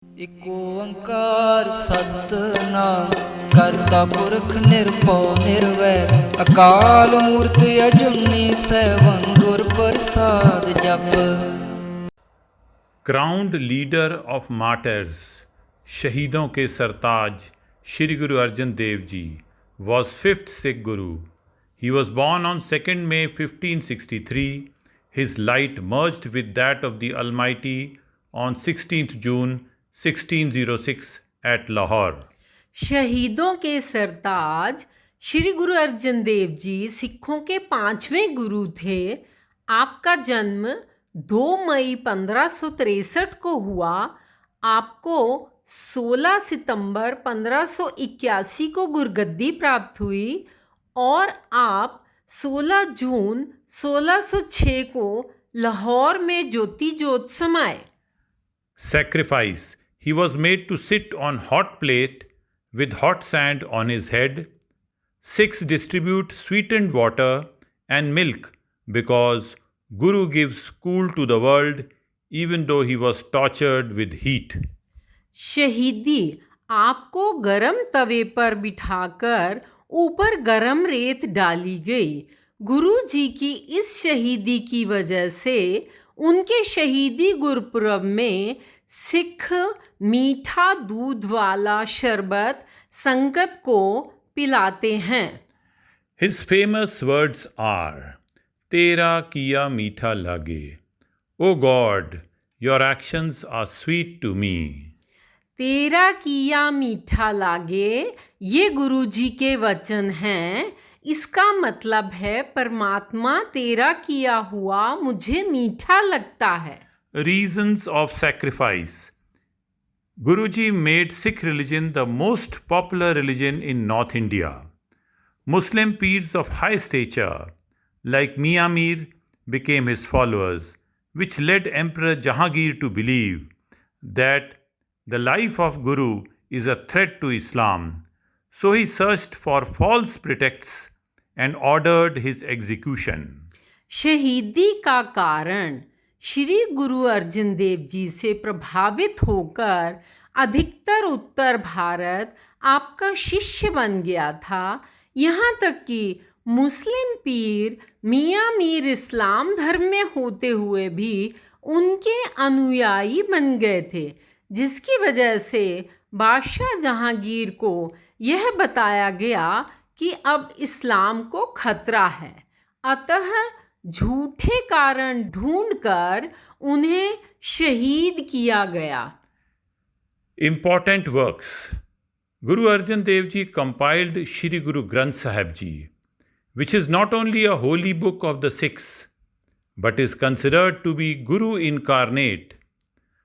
ਇਕ ਓੰਕਾਰ ਸਤਿਨਾਮ ਕਰਤਾ ਪੁਰਖ ਨਿਰਭਉ ਨਿਰਵੈਰ ਅਕਾਲ ਮੂਰਤ ਅਜੂਨੀ ਸੈਭੰ ਗੁਰ ਪ੍ਰਸਾਦ ਜਪ। क्राउंड लीडर ऑफ मार्टर्स, शहीदों के सरताज Shri Guru Arjan Dev ji was fifth Sikh Guru. He was born on 2nd May 1563. His light merged with that of the Almighty on 16th June 1606 at Lahore. शहीदों के सरताज श्री गुरु अर्जन देव जी सिखों के 5वें गुरु थे। आपका जन्म 2 मई 1563 को हुआ। आपको 16 सितंबर 1581 को गुरगद्दी प्राप्त हुई और आप 16 जून 1606 को लाहौर में ज्योति जोत समाए। Sacrifice. He was made to sit on hot plate with hot sand on his head. Sikhs distribute sweetened water and milk because Guru gives cool to the world even though he was tortured with heat. शहीदी आपको गरम तवे पर बिठाकर ऊपर गरम रेत डाली गई। गुरु जी की इस शहीदी की वजह से उनके शहीदी गुरपुरब में सिख मीठा दूध वाला शरबत संगत को पिलाते हैं। His famous words are, "Tera kiya meetha lage. O God, your actions are sweet to me." तेरा किया मीठा लागे, ये गुरु जी के वचन हैं। इसका मतलब है परमात्मा तेरा किया हुआ मुझे मीठा लगता है। Reasons of sacrifice. Guruji made Sikh religion the most popular religion in North India. Muslim peers of high stature like Mian Mir became his followers, which led Emperor Jahangir to believe that the life of Guru is a threat to Islam. So he searched for false pretexts and ordered his execution. शहीदी का कारण श्री गुरु अर्जन देव जी से प्रभावित होकर अधिकतर उत्तर भारत आपका शिष्य बन गया था। यहाँ तक कि मुस्लिम पीर मियाँ मीर इस्लाम धर्म में होते हुए भी उनके अनुयायी बन गए थे, जिसकी वजह से बादशाह जहांगीर को यह बताया गया कि अब इस्लाम को खतरा है। अतः झूठे कारण ढूंढकर उन्हें शहीद किया गया। Important works. Guru Arjan Dev Ji compiled Shri Guru Granth Sahib Ji, which is not only a holy book of the Sikhs, but is considered to be Guru incarnate.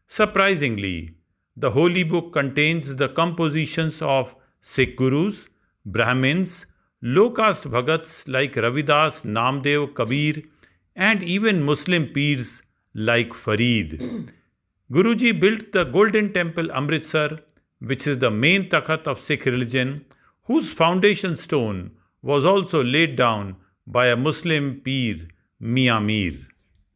Surprisingly, the holy book contains the compositions of Sikh Gurus, Brahmins, low-caste Bhagats like Ravidas, Namdev, Kabir, and even Muslim peers like Farid. Guruji built the Golden Temple Amritsar, which is the main takhat of Sikh religion, whose foundation stone was also laid down by a Muslim peer, Mian Mir.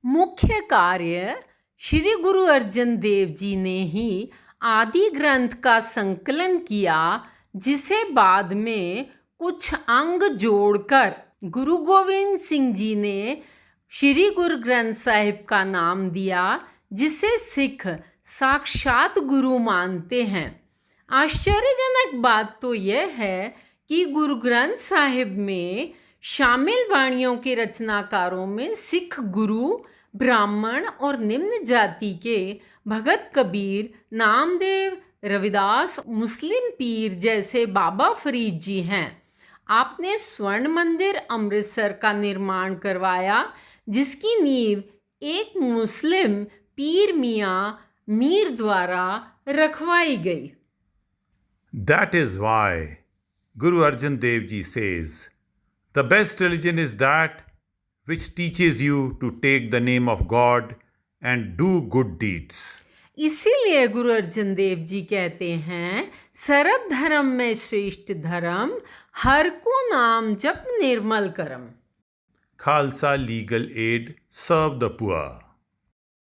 मुख्य कार्य श्री गुरु अर्जन देव जी ने ही आदि ग्रंथ का संकलन किया, जिसे बाद में कुछ अंग जोड़कर गुरु गोविंद सिंह जी ने श्री गुरु ग्रंथ साहिब का नाम दिया, जिसे सिख साक्षात गुरु मानते हैं। आश्चर्यजनक बात तो यह है कि गुरु ग्रंथ साहिब में शामिल वाणियों के रचनाकारों में सिख गुरु, ब्राह्मण और निम्न जाति के भगत कबीर, नामदेव, रविदास, मुस्लिम पीर जैसे बाबा फरीद जी हैं। आपने स्वर्ण मंदिर अमृतसर का निर्माण करवाया, जिसकी नींव एक मुस्लिम पीर मियाँ मीर द्वारा रखवाई गई। That is why Guru Arjan Dev Ji says, "The best religion is that which teaches you to take the name of God and do good deeds." इसीलिए गुरु अर्जन देव जी कहते हैं, सर्व धर्म में श्रेष्ठ धर्म, हर को नाम जप निर्मल करम। Khalsa Legal Aid, serve the poor.